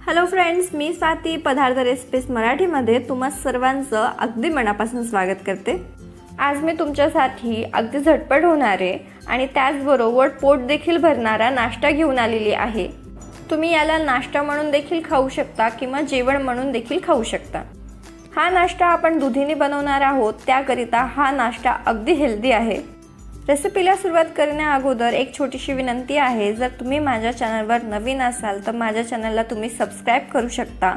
Hello friends, मी स्वाती पदार्थ recipes मराठीमध्ये तुम्हा सर्वांचं अगदी मनापासून स्वागत करते। आज मी तुमच्यासाठी अगदी झटपट होणारे आणि त्याचबरोबर पोट देखील भरणारा नाश्ता घेऊन आलेली आहे। तुम्ही याला नाश्ता म्हणून देखील खाऊ शकता किंवा जेवण म्हणून देखील खाऊ शकता। हा नाश्ता आपण दुधीने बनवणार आहोत, त्याकरिता हा नाश्ता अगदी हेल्दी आहे। रेसिपीला सुरुवात करण्या अगोदर एक छोटीशी विनंती आहे, जर तुम्ही माझ्या चॅनलवर नवीन असाल तर माझ्या चॅनलला तुम्ही सबस्क्राइब करू शकता।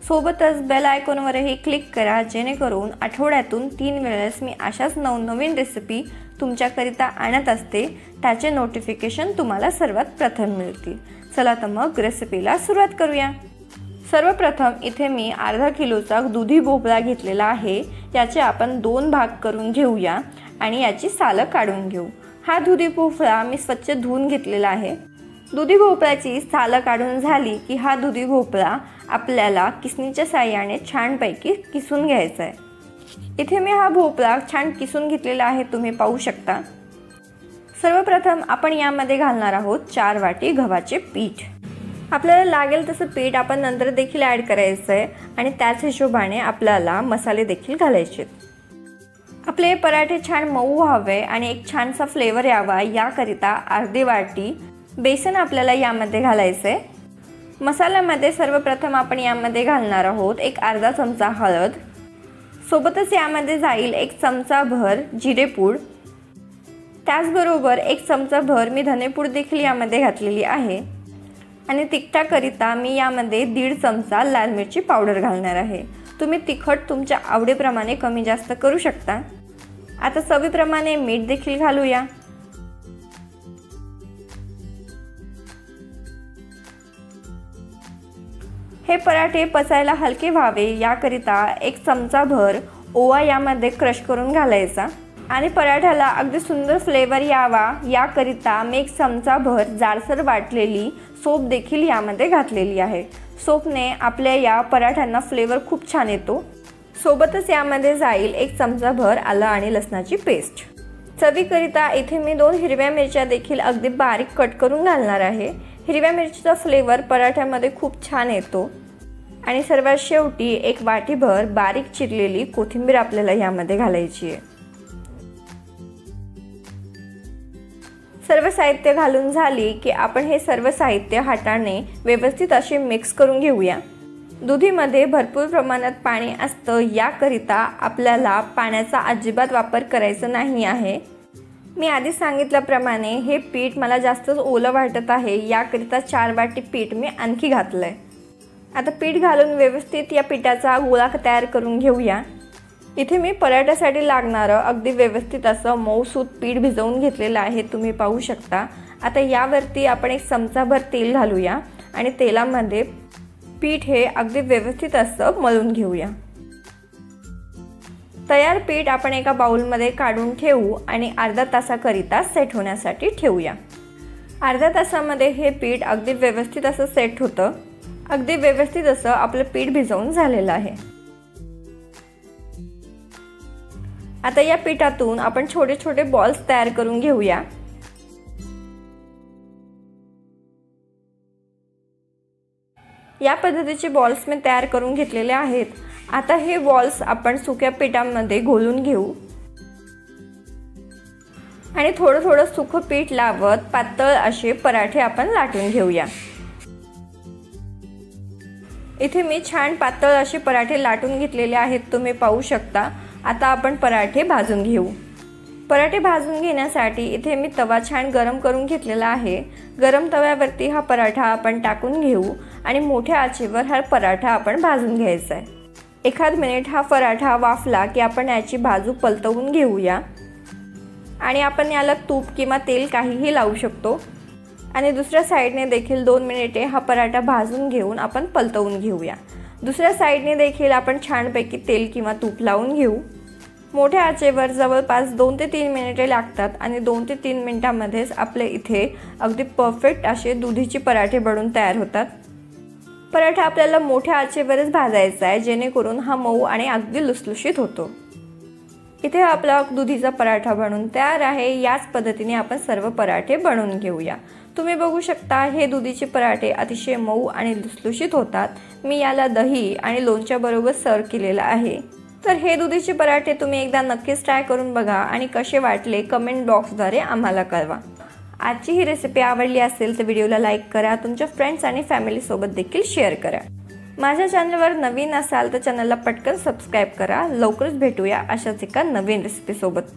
सोबतच बेल आयकॉनवरही क्लिक करा, जेणेकरून आठवड्यातून 3 वेळेस मी अशाच नवनवीन रेसिपी तुमच्याकरिता आणत असते, त्याचे नोटिफिकेशन तुम्हाला सर्वात प्रथम मिळतील। चला तर मग रेसिपीला सुरुवात करूया। सर्वप्रथम इथे मी अर्धा किलोचा दुधी भोपळा घेतलेला आहे। याचे आपण 2 भाग करून घेऊया आणि याची सालं काढून घेऊ। हा दुधी भोपळा मी स्वच्छ धुवून घेतलेला आहे। दुधी भोपळ्याची सालं काढून झाली की हा दुधी भोपळा आपल्याला किसणीच्या साहाय्याने छानपैकी किसून घ्यायचा आहे। इथे मी हा भोपळा छान किसून घेतलेला आहे, तुम्ही पाहू शकता। सर्वप्रथम आपण यामध्ये घालणार आहोत 4 वाटी गव्हाचे पीठ। आपल्याला लागेल तसं पीठ आपण नंतर देखील ॲड करायचं आहे आणि त्याच हिशोबाने आपल्याला मसाले देखील घालायचे। आपले पराठे छान मऊ व्हावे आणि एक छानसा फ्लेवर यावा याकरिता अर्धी वाटी बेसन आपल्याला यामध्ये घालायचे। मसाल्यामध्ये सर्वप्रथम आपण यामध्ये घालणार आहोत एक अर्धा चमचा हळद, सोबतच यामध्ये जाईल 1 चमचा भर जिरेपूड, त्याचबरोबर 1 चमचा भर मी धनेपूड देखील यामध्ये घातलेली आहे आणि तिखटाकरिता मी यामध्ये 1.5 चमचा लाल मिरची पावडर घालणार आहे। तुम्ही तिखट तुमच्या आवडीप्रमाणे कमी जास्त करू शकता। आता चवीप्रमाणे मीठ देखील घालूया। हे पराठे पचायला हलके व्हावे याकरिता 1 चमचा भर ओवा यामध्ये क्रश करून घालायचा आणि पराठ्याला अगदी सुंदर फ्लेवर यावा याकरिता मी 1 चमचा भर जाडसर वाटलेली सोप देखील यामध्ये घातलेली आहे। सोपने आपल्या या पराठ्यांना फ्लेवर खूप छान येतो। सोबतच यामध्ये जाईल 1 चमचा भर आलं आणि लसणाची पेस्ट। चवीकरिता इथे मी 2 हिरव्या मिरच्या देखील अगदी बारीक कट करून घालणार आहे। हिरव्या मिरचीचा फ्लेवर पराठ्यामध्ये खूप छान येतो। आणि सर्वात शेवटी 1 वाटीभर बारीक चिरलेली कोथिंबीर आपल्याला यामध्ये घालायची आहे। सर्व साहित्य घालून झाली की आपण हे सर्व साहित्य हाताने व्यवस्थित असे मिक्स करून घेऊया। दुधीमध्ये भरपूर प्रमाणात पाणी असतं, याकरिता आपल्याला पाण्याचा अजिबात वापर करायचा नाही आहे। मी आधी सांगितल्याप्रमाणे हे पीठ मला जास्तच ओलं वाटत आहे, याकरिता 4 वाटी पीठ मी आणखी घातलंय। आता पीठ घालून व्यवस्थित या पिठाचा गोळा तयार करून घेऊया। इथे मी पराठ्यासाठी लागणारं अगदी व्यवस्थित असं मऊसूत पीठ भिजवून घेतलेलं आहे, तुम्ही पाहू शकता। आता यावरती आपण 1 चमचाभर तेल घालूया आणि तेलामध्ये पीठ हे अगदी व्यवस्थित असं मळून घेऊया। तयार पीठ आपण एका बाउलमध्ये काढून ठेवू आणि अर्धा तासाकरिता सेट होण्यासाठी ठेवूया। अर्ध्या तासामध्ये हे पीठ अगदी व्यवस्थित असं सेट होतं। अगदी व्यवस्थित असं आपलं पीठ भिजवून झालेलं आहे। आता या पिठातून आपण छोटे छोटे बॉल्स तयार करून घेऊया। या पद्धतीचे बॉल्स मी तयार करून घेतलेले आहेत। आता हे बॉल्स आपण सुक्या पिठामध्ये घोलून घेऊ आणि थोडं थोडं सुकं पीठ लावत पातळ असे पराठे आपण लाटून घेऊया। इथे मी छान पातळ असे पराठे लाटून घेतलेले आहेत, तुम्ही पाहू शकता। आता आपण पराठे भाजून घेऊ। पराठे भाजून घेण्यासाठी इथे मी तवा छान गरम करून घेतलेला आहे। गरम तव्यावरती हा पराठा आपण टाकून घेऊ आणि मोठ्या आचेवर हा पराठा आपण भाजून घ्यायचा आहे। 1 मिनिट हा पराठा वाफला की आपण याची बाजू पलटवून घेऊया आणि आपण याला तूप किंवा तेल काहीही लावू शकतो आणि दुसऱ्या साईडने देखील 2 मिनिटे हा पराठा भाजून घेऊन आपण पलटवून घेऊया। दुसऱ्या साईडने देखील आपण छानपैकी तेल किंवा तूप लावून घेऊ। मोठ्या आचेवर जवळपास 2 ते 3 मिनिटे लागतात आणि 2 ते 3 मिनिटांमध्येच आपले इथे अगदी परफेक्ट असे दुधीचे पराठे बनून तयार होतात। पराठा आपल्याला मोठ्या आचेवरच भाजायचा आहे, जेणेकरून हा मऊ आणि अगदी लुसलुशीत होतो। इथे आपला दुधीचा पराठा बनून तयार आहे। याच पद्धतीने आपण सर्व पराठे बनवून घेऊया। तुम्ही बघू शकता हे दुधीचे पराठे अतिशय मऊ आणि लुसलुशीत होतात। मी याला दही आणि लोणच्या बरोबर सर्व केलेला आहे। तर हे दुधीचे पराठे तुम्ही एकदा नक्कीच ट्राय करून बघा आणि कसे वाटले कमेंट बॉक्सद्वारे आम्हाला कळवा। आजची ही रेसिपी आवडली असेल तर व्हिडिओला लाईक करा, तुमच्या फ्रेंड्स आणि फॅमिली सोबत देखील शेअर करा। माझ्या चॅनलवर नवीन असाल तर चॅनलला पटकन सबस्क्राइब करा। लवकरच भेटूया अशाच एका नवीन रेसिपी सोबत।